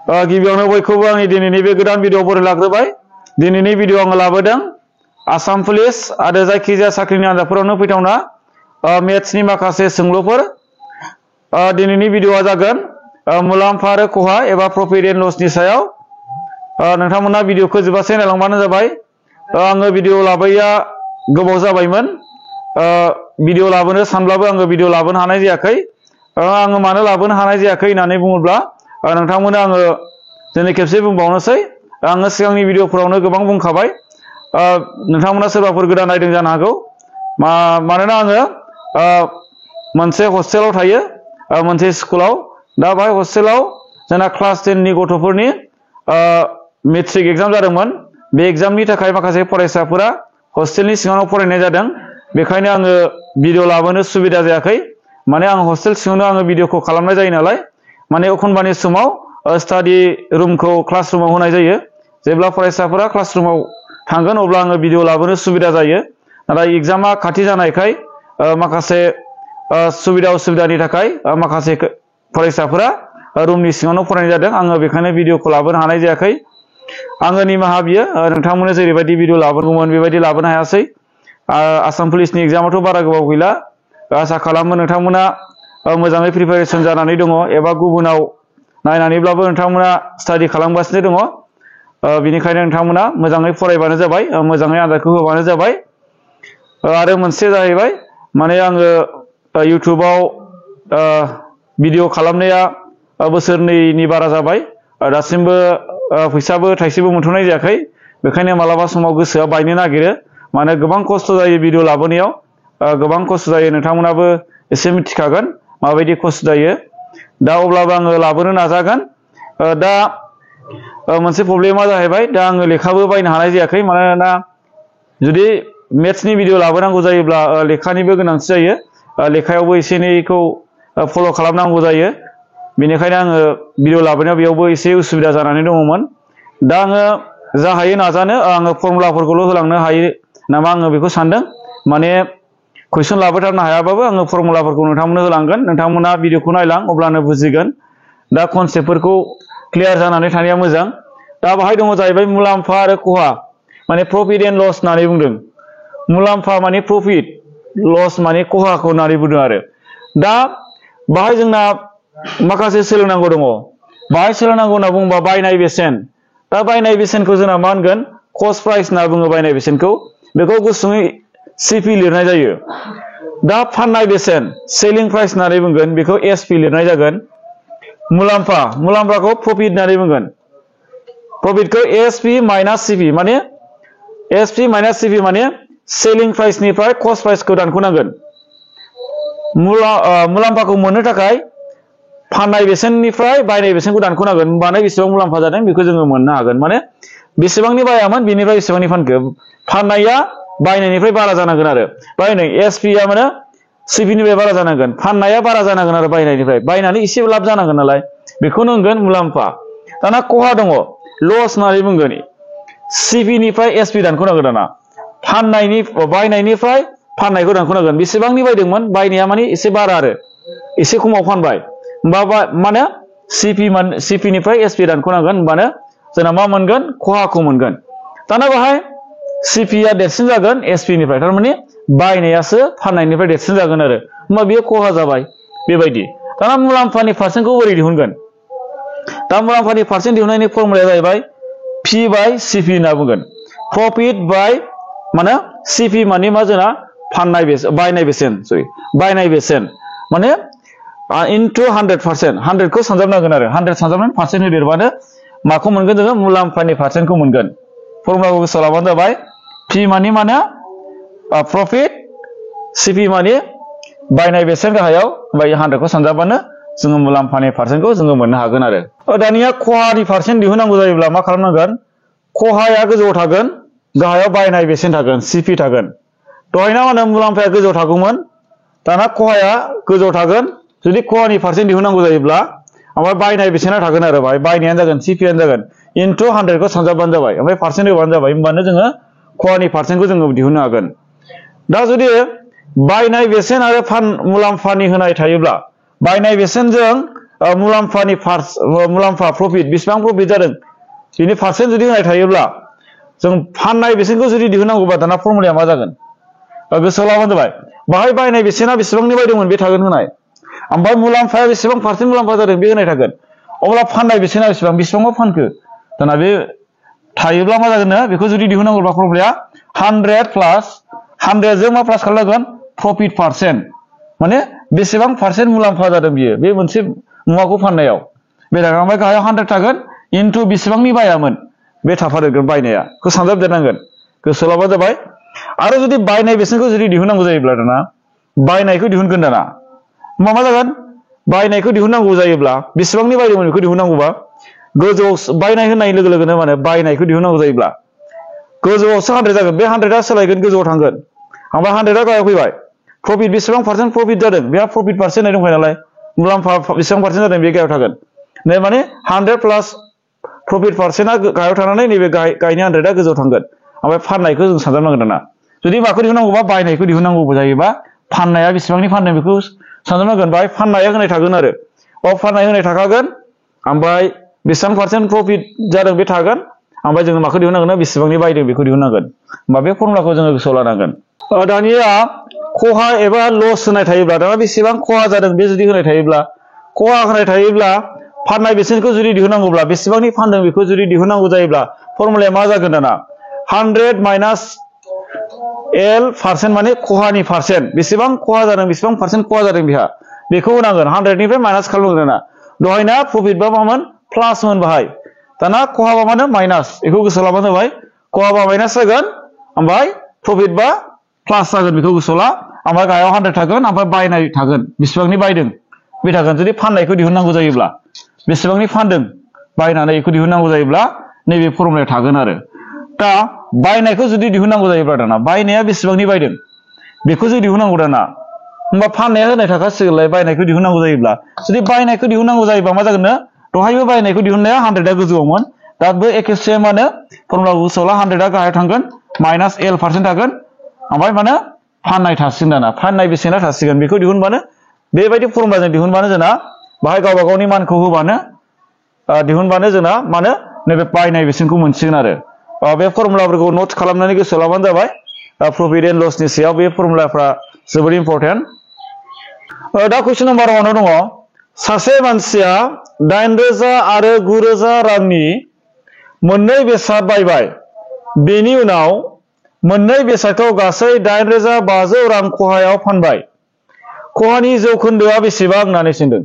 गिबियावनो बयखौबो आंनि दिनैनि बे गोदान भिडिअ बोरै लाग्रोबाय। दिनैनि भिडिअ आङो लाबोदों आसाम पुलिस आरो जायखिजाया साख्रिनि आनजादफोरावनो फैथावना मेथ्सनि माखासे सोंलुफोर। दिनैनि भिडिअआ जागोन मुलाम्फा आरो खहा एबा प्रफिट एन्ड लसनि सायाव। नोंथांमोना भिडिअखौ जोबजासे नायलांबानो जाबाय। आङो भिडिअ लाबोयैया गोबाव जाबायमोन। भिडिअ लाबोनो सानब्लाबो आङो भिडिअ लाबोनो हानाय जायाखै। आङो मानो लाबोनो हानाय जायाखै होननानै बुङोब्ला नोंथांमोननो आङो दिनै खेबसे बुंबावनोसै। आङो सिगांनि भिडिअफोरावनो गोबां बुंखाबाय। नोंथांमोना सोरबाफोर गोदान नायदों जानो हागौ। मानोना आङो मोनसे हस्टेलाव थायो, मोनसे स्कुलाव। दा बेहाय हस्टेलाव जोंना क्लास 10नि गथ'फोरनि मेट्रिक एग्जाम जादोंमोन। बे एग्जामनि थाखाय माखासे फरायसाफोरा हस्टेलनि सिङावनो फरायनाय जादों। बेखायनो आङो भिडिअ लाबोनो सुबिदा जायाखै। माने आं हस्टेल सिङावनो आङो भिडिअखौ खालामनाय जायो नालाय। माने एखनबानि समाव स्टाडि रुमखौ क्लास रुमाव होनाय जायो। जेब्ला फरायसाफोरा क्लास रुमाव थांगोन अब्ला आङो भिडिअ लाबोनो सुबिदा जायो। नाथाय एग्जामा खाथि जानायखाय माखासे सुबिदा उसुबिदानि थाखाय माखासे फरायसाफोरा रुमनि सिङावनो फरायनाय जादों। आङो बेखायनो भिडिअखौ लाबोनो हानाय जायाखै। आङो निमाहा बियो। नोंथांमोननो जेरैबायदि भिडिअ लाबोगौमोन बेबायदि लाबोनो हायासै। आसाम पुलिसनि एग्जामाथ' बारा गोबाव गैला। आसा खालामो नोंथांमोना मोजाङै प्रिपेरेसन जानानै दङ एबा गुबुनाव नायनानैब्लाबो नोंथांमोना स्टाडि खालामगासिनो दङ। बेनिखायनो नोंथांमोना मोजाङै फरायबानो जाबाय, मोजाङै आनजादखौ होबानो जाबाय। आरो मोनसे जाहैबाय माने आङो इउटुबाव भिडिअ खालामनाया बोसोरनैनि बारा जाबाय। दासिमबो फैसाबो थाइसेबो मोनथ'नाय जायाखै। बेखायनो मालाबा समाव गोसोआ बायनो नागिरो। माने गोबां खस्थ' जायो भिडिअ लाबोनायाव। गोबां खस्थ' जायो। नोंथांमोनाबो एसे मिथिखागोन माबायदि खस्थ' जायो। दा अब्लाबो आङो लाबोनो नाजागोन। दा मोनसे प्रब्लेमा जाहैबाय, दा आङो लेखाबो बायनो हानाय जायाखै। मानोना जुदि मेथ्सनि भिडिअ लाबोनांगौ जायोब्ला लेखानिबो गोनांथि जायो। लेखायावबो एसे एनैखौ फल' खालामनांगौ जायो। बेनिखायनो आङो भिडिअ लाबोनायाव बेयावबो एसे उसुबिदा जानानै दङमोन। दा आङो जा हायो नाजानो। आङो फर्मुलाफोरखौल' होलांनो हायो नामा आङो बेखौ सानदों। माने कुइसन लाबोथारनो हायाबाबो आङो फर्मुलाफोरखौ नोंथांमोननो होलांगोन। नोंथांमोना भिडिअखौ नायलां अब्लानो बुजिगोन। दा कनसेप्टफोरखौ क्लियार जानानै थानाया मोजां। दा बाहाय दङ जाहैबाय मुलाम्फा आरो खहा, माने प्रफिट एन्ड लस होननानै बुंदों। मुलाम्फा माने प्रफिट, लस माने खहाखौ होननानै बुंदों आरो। दा बाहाय जोंना माखासे सोलोंनांगौ दङ। बाहाय सोलोंनांगौ होनना बुङोबा बायनाय बेसेन। दा बायनाय बेसेनखौ जोंना मा होनगोन? कस्ट प्राइस होनना बुङो बायनाय बेसेनखौ। बेखौ गुसुङै सिपि लिरनाय जायो। दा फाननाय बेसेन, सेलिं प्राइस होननानै बुंगोन, बेखौ एसपि लिरनाय जागोन। मुलाम्फाखौ प्रफिट होननानै बुंगोन। प्रफिटखौ एसपि माइनास सिपि, माने एसपि माइनास सिपि माने सेलिं प्राइसनिफ्राय कस्ट प्राइसखौ दानख'नांगोन। मुलाम्फाखौ मोननो थाखाय फाननाय बेसेननिफ्राय बायनाय बेसेनखौ दानख'नांगोन। होनबानो बेसेबां मुलाम्फा जादों बेखौ जोङो मोननो हागोन। माने बेसेबांनि बायामोन बेनिफ्राय बेसेबांनि फानखो। फाननाया बायनायनिफ्राय बारा जानांगोन आरो। बायनाय एसपिआ माने सिपिनिफ्राय बारा जानांगोन। फाननाया बारा जानांगोन आरो बायनायनिफ्राय। बायनानै एसे लाब जानांगोन नालाय। बेखौनो होनगोन मुलाम्फा। दाना खहा दङ, लस होननानै बुंगोन। सिपिनिफ्राय एसपि दानख'नांगोन। दाना बायनायनिफ्राय फाननायखौ दानख'नांगोन। बेसेबांनि बायदोंमोन, बायनाया माने एसे बारा आरो एसे खमाव फानबाय। होमबा माने सिपिनिफ्राय एसपि दानख'नांगोन। होमबानो जोंना मा मोनगोन? खहाखौ मोनगोन। दाना बेहाय सिपिआ देरसिन जागोन एसपिनिफ्राय। थारमाने बायनायासो फाननायनिफ्राय देरसिन जागोन आरो। होमबा बेयो खहा जाबाय। बेबायदि। दाना मुलाम्फानि पारसेन्टखौ बोरै दिहुनगोन? दा मुलाम्फानि पारसेन्ट दिहुननायनि फर्मुलाया जाहैबाय पि बाय सिपि होनना बुंगोन। प्रफिट बाय माने सिपि माने मा जोंना बायनाय बेसेन माने इनटु 100%। 100खौ सानजाबनांगोन आरो। 100 सानजाबनानै पारसेन्ट होदेरबानो माखौ मोनगोन जोङो? मुलाम्फानि पारसेन्टखौ मोनगोन। फर्मुलाखौ गोसोआव लाबानो जाबाय। पि माने प्रफिट, सिपि माने बायनाय बेसेन गाहायाव, ओमफ्राय 100खौ सानजाबानो जोङो मुलाम्फानि पारसेन्टखौ जोङो मोननो हागोन आरो। दानिया खहानि पारसेन्ट दिहुननांगौ जायोब्ला मा खालामनांगोन? खहाया गोजौआव थागोन, गाहायाव बायनाय बेसेन थागोन, सिपि थागोन। दहायना मा होनो? मुलाम्फाया गोजौआव थागौमोन। दाना खहाया गोजौआव थागोन। जुदि खहानि पारसेन्ट दिहुननांगौ जायोब्ला ओमफ्राय बायनाय बेसेना थागोन आरो। बाहाय बायनायानो जागोन, सिपिआनो जागोन। इनटु 100खौ सानजाबबानो जाबाय। ओमफ्राय पारसेन्ट होबानो जाबाय। होमबानो जोङो खहानि पारसेन्टखौ जोङो दिहुननो हागोन। दा जुदि बायनाय बेसेन आरो मुलाम्फानि होनाय थायोब्ला बायनाय बेसेनजों मुलाम्फानि मुलाम्फा प्रफिट बेसेबां प्रफिट जादों बिनि पार्सेन्ट जुदि होनाय थायोब्ला जों फाननाय बेसेनखौ जुदि दिहुननांगौबा दाना फर्मुलाया मा जागोन गोसोआव लाबानो जाबाय बाहाय बायनाय बेसेना बेसेबांनि बायदोंमोन बे थागोन होनाय ओमफ्राय मुलाम्फाया बेसेबां पार्सेन्ट मुलाम्फा जादों बे होनाय थागोन अब्ला फाननाय बेसेना बेसेबां फानखो दाना बे थायोब्ला मा जागोन बेखौ जुदि दिहुननांगौब्ला फर्मुलाया 100 प्लास 100 जों मा प्लास खालामनांगोन प्रफिट पार्सेन्ट माने बेसेबां पार्सेन्ट मुलाम्फा जादों बियो बे मोनसे मुवाखौ फाननायाव बे थागोन ओमफ्राय गाहायाव 100 थागोन इनटु बेसेबांनि बायामोन बे थाफादेरगोन बायनाया खौ सानजाबदेरनांगोन गोसोआव लाबा जाबाय आरो जुदि बायनाय बेसेनखौ जुदि दिहुननांगौ जायोब्ला दाना बायनायखौ दिहुनगोन दाना मा जागोन बायनायखौ दिहुननांगौ जायोब्ला बेसेबांनि बायदोंमोन बेखौ दिहुननांगौबा गोजौआव बायनाय होननाय लोगो लोगोनो माने बायनायखौ दिहुननांगौ जायोब्ला गोजौआवसो 100 जागोन बे 100 सोलायगोन गोजौआव थांगोन ओमफ्राय 100 गाहायाव फैबाय प्रफिट बेसेबां पार्सेन्ट प्रफिट जादों बेहा प्रफिट पार्सेन्ट होननाय दंखायो नालाय मुलाम्फा बेसेबां पार्सेन्ट जादों बे गाहायाव थागोन माने 100 प्लास प्रफिट पार्सेन्टआ गाहायाव थानानै नैबे गाहायनि 100 गोजौआव थांगोन ओमफ्राय फाननायखौ जों सानजाबनांगोन दाना जुदि माखौ दिहुननांगौबा बायनायखौ दिहुननांगौ जायोबा फाननाया बेसेबांनि फानदों बेखौ सानजाबनांगोन बाहाय फाननाया होनाय थागोन आरो फाननाय होनाय थाखागोन ओमफ्राय बेसेबां पार्सेन्ट प्रफिट जादों बे थागोन ओमफ्राय जोङो माखौ दिहुननांगोन बेसेबांनि बायदों बेखौ दिहुननांगोन होमबा बे फर्मुलाखौ जोङो गोसोआव लानांगोन दानिया खहा एबा लस होनाय थायोब्ला दाना बेसेबां खहा जादों बे जुदि होनाय थायोब्ला खहा होनाय थायोब्ला फाननाय बेसेनखौ जुदि दिहुननांगौब्ला बेसेबांनि फानदों बेखौ जुदि दिहुननांगौ जायोब्ला फर्मुलाया मा जागोन दाना 100 माइनास L पार्सेन्ट माने खहानि पार्सेन्ट बेसेबां खहा जादों बेसेबां पार्सेन्ट खहा जादों बेहा बेखौ होनांगोन 100 निफ्राय माइनास खालामनांगोन दाना दहायना प्रफिट बा मामोन प्लासमोन बाहाय दाना खहा बा माने माइनास बेखौ गोसोआव लाबानो जाबाय खहा बा माइनास जागोन ओमफ्राय प्रफिट बा प्लास जागोन बेखौ गोसोआव ला ओमफ्राय गाहायाव 100 थागोन ओमफ्राय बायनाय थागोन बेसेबांनि बायदों बे थागोन जुदि फाननायखौ दिहुननांगौ जायोब्ला बेसेबांनि फानदों बायनानै बेखौ दिहुननांगौ जायोब्ला नैबे फर्मुलाया थागोन आरो दा बायनायखौ जुदि दिहुननांगौ जायोब्ला दाना बायनाया बेसेबांनि बायदों बेखौ जुदि दिहुननांगौ दाना होमबा फाननाया होनाय थाखासिगोनलाय बायनायखौ दिहुननांगौ जायोब्ला जुदि बायनायखौ दिहुननांगौ जायोबा मा जागोन दहायबो बायनायखौ दिहुननाया 100 गोजौआवमोन दाबो एखे सेमानो फर्मुलाखौ गोसोआव ला 100 गाहायाव थांगोन माइनास L पार्सेन्ट थागोन ओमफ्राय माने फाननाय थासिगोन दाना फाननाय बेसेना थासिगोन बेखौ दिहुनबानो बेबायदि फर्मुलाजों दिहुनबानो जोंना बाहाय गावबा गावनि मानखौ होबानो दिहुनबानो जोंना माने नैबे बायनाय बेसेनखौ मोनसिगोन आरो बे फर्मुलाफोरखौ नोट खालामनानै गोसोआव लाबानो जाबाय प्रफिट एन्ड लसनि सायाव बे फर्मुलाफ्रा जोबोद इम्परटेन्ट दा कुइसन नाम्बार 1 आव दङ सासे मानसिया 8,000 आरो 9,000 रांनि मोननै बेसाद बायबाय बेनि उनाव मोननै बेसादखौ गासै 8,500 रां खहायाव फानबाय खहानि जौखोन्दोआ बेसेबां होननानै सोंदों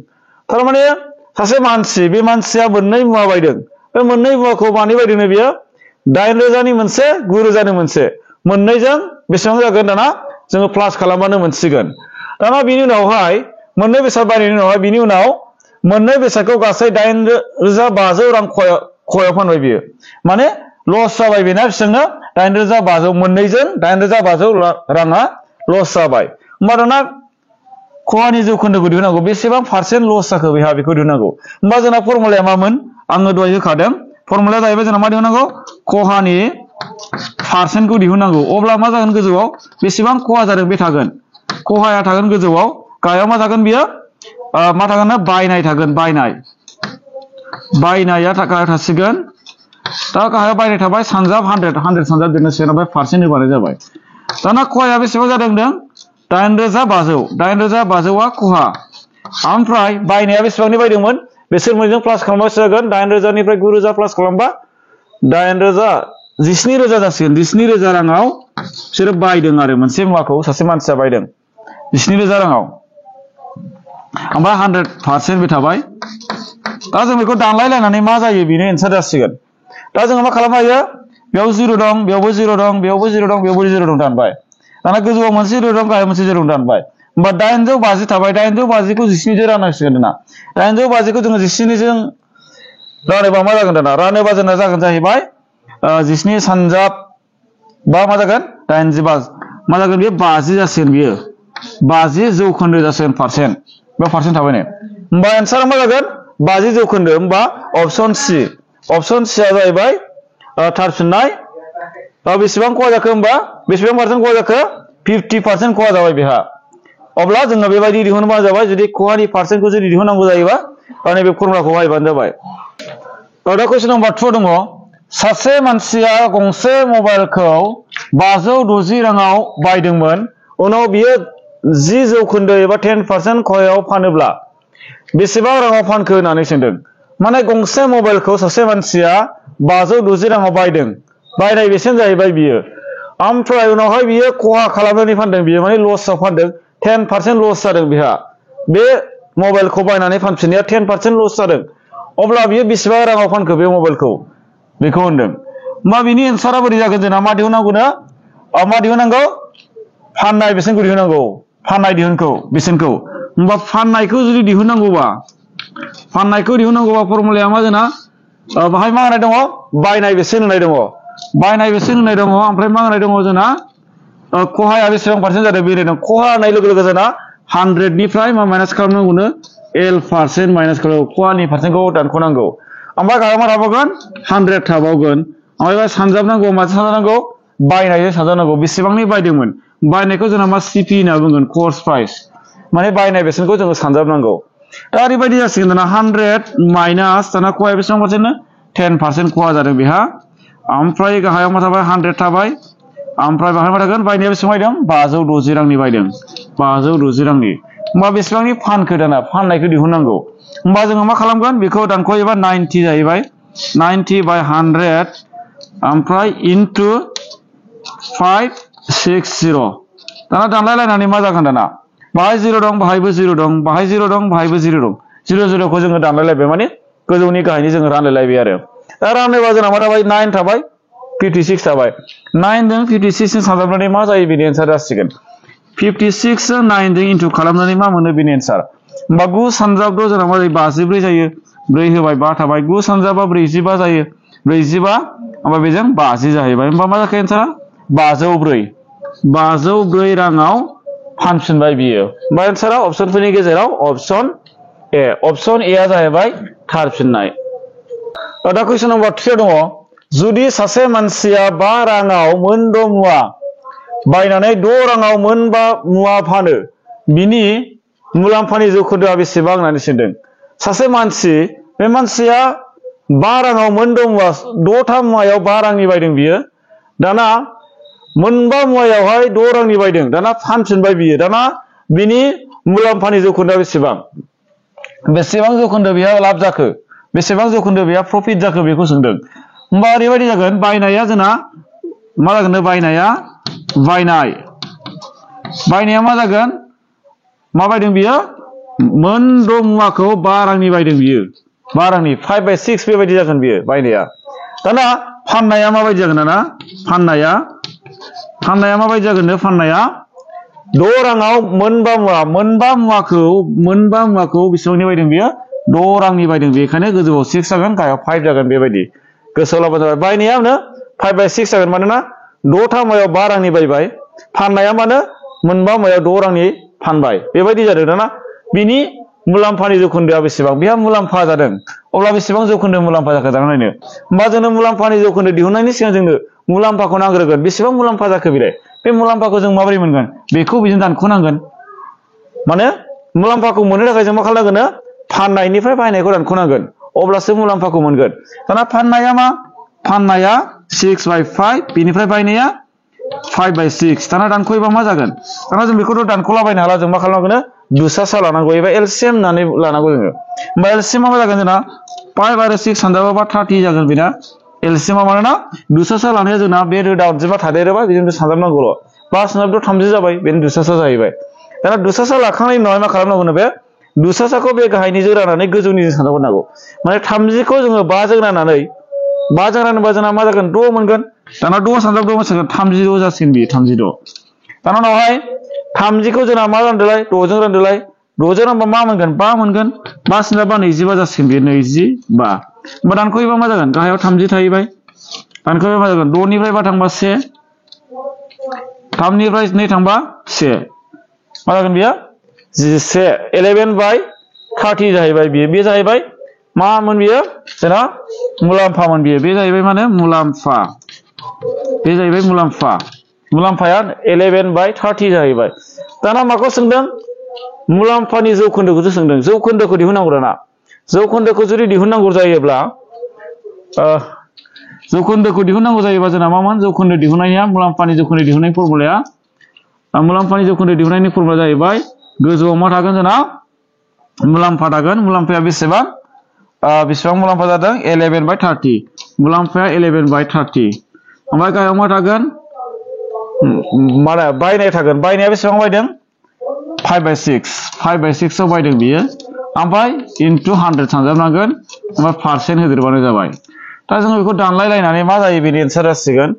थारमाने सासे मानसि बे मानसिया मोननै मुवा बायदों बे मोननै मुवाखौ मानि बायदोंनो बियो 8,000 नि मोनसे 9,000 नि मोनसे मोननैजों बेसेबां जागोन दाना जोङो प्लास खालामबानो मोनसिगोन दाना बिनि उनावहाय मोननै बेसाद बायनायनि उनावहाय बिनि उनाव मोननै बेसादखौ गासै 8,500 रां खहायाव फानबाय बियो माने लस जाबाय बेना बेसेबांनो 8,500 मोननैजों 8,500 राङा लस जाबाय होमबा दाना खहानि जौखोन्दोखौ दिहुननांगौ बेसेबां पार्सेन्ट लस जाखो बेहा बेखौ दिहुननांगौ होमबा जोंना फर्मुलाया मामोन आङो दहाय होखादों फर्मुलाया जाहैबाय जोंना मा दिहुननांगौ खहानि पार्सेन्टखौ दिहुननांगौ अब्ला मा जागोन गोजौआव बेसेबां खहा जादों बे थागोन खहाया थागोन गोजौआव गाहायाव मा जागोन बियो मा थागोन बायनाय थागोन बायनाया गाहायाव थासिगोन दा गाहायाव बायनाय थाबाय सानजाब 100 सानजाब देरनोसिगोन ओमफ्राय पार्सेन्ट होबानो जाबाय दाना खहाया बेसेबां जादों होनदों 8,500 खहा ओमफ्राय बायनाया बेसेबांनि बायदोंमोन बिसोर मोननैजों प्लास खालामबासो जागोन 8,000 निफ्राय 9,000 प्लास खालामबा 17,000 जासिगोन 17,000 राङाव बिसोरो बायदों आरो मोनसे मुवाखौ सासे मानसिया बायदों 17,000 राङाव ओमफ्राय 100% बे थाबाय दा जों बेखौ दानलायलायनानै मा जायो बेनो एन्सार जासिगोन दा जोङो मा खालामनो हायो बेयाव 0 दं बेयावबो 0 दं बेयावबो 0 दं बेयावबो 0 दं दानबाय दाना गोजौआव मोनसे 0 दं गाहायाव मोनसे 0 दानबाय होमबा 850 थाबाय 850 खौ 17 जों राननांसिगोन दाना 850 खौ जोङो 17 जों रानोबा मा जागोन दाना रानोबा जोंना जागोन जाहैबाय 17 सानजाब बा मा जागोन 85 मा जागोन बेयो 50 जासिगोन बियो 50 जौखोन्दो जासिगोन पार्सेन्ट बा पार्सेन्ट थाबाय ने होमबा एन्सारा मा जागोन 50 जौखोन्दो होमबा अप्शन सि आ जाहैबाय थार फिननाय बेसेबां खहा जाखो होमबा बेसेबां पार्सेन्ट खहा जाखो 50% खहा जाबाय बेहा अब्ला जोङो बेबायदि दिहुनबा जाबाय जुदि खहानि पार्सेन्टखौ जुदि दिहुननांगौ जायोबा नैबे फर्मुलाखौ बाहायबानो जाबाय दा कुइसन नम्बर 2 दङ सासे मानसिया गंसे मबाइलखौ 560 राङाव बायदोंमोन उनाव बियो 10% एबा 10% खहायाव फानोब्ला बेसेबां राङाव फानखो होननानै सोंदों माने गंसे मबाइलखौ सासे मानसिया 560 राङाव बायदों बायनाय बेसेन जाहैबाय बियो ओमफ्राय उनावहाय बियो खहा खालामनानै फानदों बियो माने लसआव फानदों 10% लस जादों बिहा बे मबाइलखौ बायनानै फानफिननाया 10% लस जादों अब्ला बियो बेसेबां राङाव फानखो बे मबाइलखौ बेखौ होनदों मा बिनि एन्सारा बोरै जागोन जोंना मा दिहुननांगौनो मा दिहुननांगौ फाननाय बेसेनखौ दिहुननांगौ फाननाय बेसेनखौ होमबा फाननायखौ जुदि दिहुननांगौबा फर्मुलाया मा जोंना बाहाय मा होनाय दङ बायनाय बेसेन होनाय दङ ओमफ्राय मा होनाय दङ जोंना खहाया बेसेबां पारसेन्ट जादों बे होनाय दं खहा होनाय लोगो लोगो जोंना 100 निफ्राय मा माइनास खालामनांगौनो L% माइनास खालामो खहानि पारसेन्टखौ दानख'नांगौ ओमफ्राय गाहायाव मा थाबावगोन 100 थाबावगोन ओमफ्राय सानजाबनांगौ माजों सानजाबनांगौ बायनायजों सानजाबनांगौ बेसेबांनि बायदोंमोन बायनायखौ जोंना मा CP होनना बुंगोन कस्ट प्राइस माने बायनाय बेसेनखौ जोङो सानजाबनांगौ दा ओरैबायदि जासिगोन दाना 100 माइनास दाना खहाया बेसेबां पारसेन्ट 10% खहा जादों बेहा ओमफ्राय गाहायाव मा थाबाय 100 थाबाय ओमफ्राय बाहाय मा थागोन बायनाया बेसेबां बायदों 560 रांनि बायदों 560 रांनि होमबा बेसेबांनि फानखो दाना फाननायखौ दिहुननांगौ होमबा जोङो मा खालामगोन बेखौ दानख'योबा 90 जाहैबाय 90 by 100 ओमफ्राय इनटु 560 दाना दानलायलायनानै मा जागोन दाना बाहाय 0 दं बाहायबो 0 दं बाहाय 0 दं बाहायबो 0 दं 0 खौ जोङो दानलायलायबाय माने गोजौनि गाहायनि जोङो रानलायलायबाय आरो दा रानलायबा जोंना मा थाबाय 9 थाबाय 56 थाबाय 9 जों 56 जों सानजाबनानै मा जायो बेनि एन्सार जासिगोन 56 जों 9 जों इनटु खालामनानै मा मोनो बेनि एन्सार होमबा 9 सानजाबदो जोंना मा जायो 54 जायो 4 होबाय 5 थाबाय 9 सानजाबा 45 जायो 45 ओमफ्राय बेजों 50 जाहैबाय होमबा मा जाखो एन्सारा 504 राङाव फानफिनबाय बियो होमबा एन्सारा अपसनफोरनि गेजेराव अपसन ए आ जाहैबाय थारफिननाय दा कुइसन नम्बर 3 दङ जुदि सासे मानसिया 5 राङाव मोनद' मुवा बायनानै 6 राङाव मोनबा मुवा फानो बिनि मुलाम्फानि जौखोन्दोआ बेसेबां होननानै सोंदों सासे मानसि बे मानसिया 5 राङाव मोनद' मुवा 6था मुवायाव 5 रांनि बायदों बियो दाना मोनबा मुवायावहाय 6 रांनि बायदों दाना फानफिनबाय बियो दाना बिनि मुलाम्फानि जौखोन्दोआ बेसेबां जौखोन्दो बेहा लाब जाखो बेसेबां जौखोन्दो बेहा प्रफिट जाखो बेखौ सोंदों होमबा ओरैबायदि जागोन बायनाया जोंना मा जागोन बायनाया मा जागोन मा बायदों बियो मोनद' मुवाखौ 5 रांनि बायदों बियो 5 रांनि 5/6 बेबायदि जागोन बियो बायनाया दाना फाननाया माबायदि जागोन दाना फाननाया माबायदि जागोन फाननाया 6 राङाव मोनबा मुवाखौ बेसेबांनि बायदों बियो 6 रांनि बायदों बेखायनो गोजौआव 6 जागोन गाहायाव 5 जागोन बेबायदि गोसोआव लाबानो जाबाय बायनाया 5/6 जागोन मानोना 6था मुवायाव 5 रांनि बायबाय फाननाया मानो मोनबा मुवायाव 6 रांनि फानबाय बेबायदि जादों दाना बिनि मुलाम्फानि जौखोन्दोआ बेसेबां बेहा मुलाम्फा जादों अब्ला बेसेबां जौखोन्दो मुलाम्फा जाखो दाना नायनो होमबा जोंनो मुलाम्फानि जौखोन्दो दिहुननायनि सिगां जोंनो मुलाम्फाखौ नांग्रोगोन बेसेबां मुलाम्फा जाखो बिलाय बे मुलाम्फाखौ जों माबोरै मोनगोन बेखौ बिजों दानख'नांगोन माने मुलाम्फाखौ मोननो थाखाय जों मा खालामनांगोन फाननायनिफ्राय बायनायखौ दानख'नांगोन अब्लासो मुलाम्फाखौ मोनगोन दाना फाननाया 6/5 बेनिफ्राय बायनाया 5/6 दाना दानख'योबा मा जागोन दाना जों बेखौथ' दानख'लाबायनो हाला जों मा खालामनांगोन दुसासा लानांगौ एबा एलसिएम होननानै लानांगौ जोङो होमबा एलसिएमा मा जागोन जोंना 5 आरो 6 सानजाबा 30 जागोन बेना एलसिएमा मानोना दुसासा लानाया जोंना बे रोदा अनजिमा थादेरोबा बेजों सानजाबनांगौल' 5 सानजाबथ' 30 जाबाय बेनो दुसासा जाहैबाय दाना दुसासा लाखांनायनि उनावहाय मा खालामनांगौ बे दुसासाखौ बे गाहायनिजों राननानै गोजौनिजों सानजाबनांगौ माने 30खौ जोङो 5 जों राननानै 5 जों रानोबा जोंना मा जागोन 6 मोनगोन दाना 6 सानजाब 6 जागोन 36 जासिगोन बेयो 36 दाना उनावहाय 30खौ जोंना मा रानदोलाय 6 जों रानदोलाय 6 जों रानबा मा मोनगोन 5 मोनगोन 5 सानजाबा 25 जासिगोन बेयो 25 होमबा दानख'योबा मा जागोन गाहायाव 30 थाहैबाय दानख'योबा मा जागोन 6 निफ्राय 5 थांबा 1 3 निफ्राय 2 थांबा 1 मा जागोन बेयो 11/30 जाहैबाय बेयो बे जाहैबाय मामोन बियो जोंना मुलाम्फामोन बियो बे जाहैबाय माने मुलाम्फा बे जाहैबाय मुलाम्फाया 11/30 जाहैबाय दाना माखौ सोंदों मुलाम्फानि जौखोन्दोखौसो सोंदों जौखोन्दोखौ दिहुननांगौ दाना जौखोन्दोखौ जुदि दिहुननांगौ जायोब्ला जौखोन्दोखौ दिहुननांगौ जायोबा जोंना मामोन जौखोन्दो दिहुननाया मुलाम्फानि जौखोन्दो दिहुननाय फर्मुलाया मुलाम्फानि जौखोन्दो दिहुननायनि फर्मुला जाहैबाय गोजौआव मा थागोन जोंना मुलाम्फा थागोन मुलाम्फाया बेसेबां मुलाम्फा जादों 11/30 मुलाम्फाया 11/30 ओमफ्राय गाहायाव मा थागोन माने बायनाय थागोन बायनाया बेसेबां बायदों 5/6 आव बायदों बियो ओमफ्राय इनटु 100 सानजाबनांगोन ओमफ्राय पारसेन्ट होदेरबानो जाबाय दा जों बेखौ दानलायलायनानै मा जायो बेनि एन्सार जासिगोन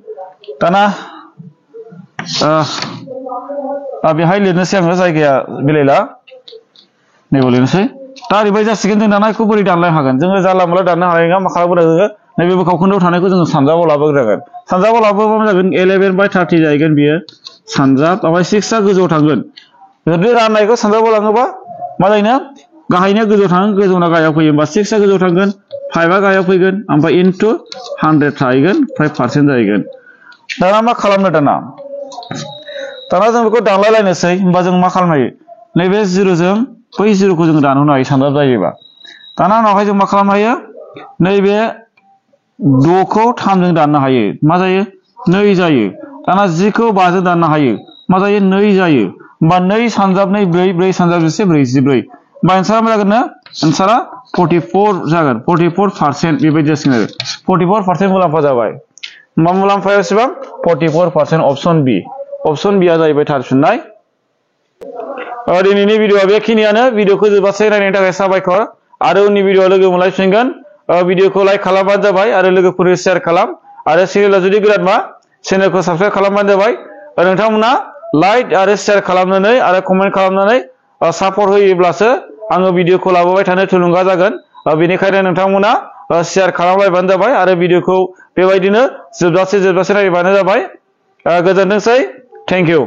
दाना बेहाय लिरनोसै आङो जायगाया मिलायला नैबे लिरनोसै दा ओरैबायदि जासिगोन जों दाना बेखौ बोरै दानलाय हागोन जोङो जानला मोनला दाननो हानाय नङा मा खालामगोन जोङो नैबे बोखावखोन्दोआव थानायखौ जोङो सानजाबाव लाबोग्रोनांगोन सानजाबाव लाबोबा मा जागोन 11/30 जाहैगोन बियो सानजाब ओमफ्राय 6 आ गोजौआव थांगोन जुदि राननायखौ सानजाबाव लाङोबा मा जायोना गाहायनिया गोजौआव थांगोन गोजौना गाहायाव फैयो होमबा 6 आ गोजौआव थांगोन 5 आ गाहायाव फैगोन ओमफ्राय इनटु 100 थाहैगोन ओमफ्राय पारसेन्ट जाहैगोन दाना मा खालामनो दाना जों बेखौ दानलायलायनोसै होमबा जों मा खालामनो हायो नैबे 0 जों बै 0 खौ जों दानहोनो हायो सानजाब जायोबा दाना उनावहाय जों मा खालामनो हायो नैबे 6 खौ 3 जों दाननो हायो मा जायो 2 जायो दाना 10 खौ 5 जों दाननो हायो मा जायो 2 जायो होमबा 2 सानजाब 2 4 सानजाब 14 44 होमबा एन्सारा मा जागोन एन्सारा 44 जागोन 44% बेबायदि जासिगोन आरो 44% मुलाम्फा जाबाय होमबा मुलाम्फाया बेसेबां 44% अप्शन बि आ जाहैबाय थार फिननाय दिनैनि भिडिअआ बेखिनियानो भिडिअखौ जोबजासे नायनायनि थाखाय साबायखर आरो उननि भिडिअआव लोगो मोनलायफिनगोन भिडिअखौ लाइक खालामबानो जाबाय आरो लोगोफोरनो शेयार खालाम आरो चेनेला जुदि गोदानबा चेनेलखौ साबस्क्राइब खालामबानो जाबाय नोंथांमोना लाइक आरो शेयार खालामनानै आरो कमेन्ट खालामनानै सापर्ट होयोब्लासो आङो भिडिअखौ लाबोबाय थानो थुलुंगा जागोन बेनिखायनो नोंथांमोना शेयार खालामलायबानो जाबाय आरो भिडिअखौ बेबायदिनो जोबजासे नायबानो जाबाय गोजोनथोंसै थेंक इउ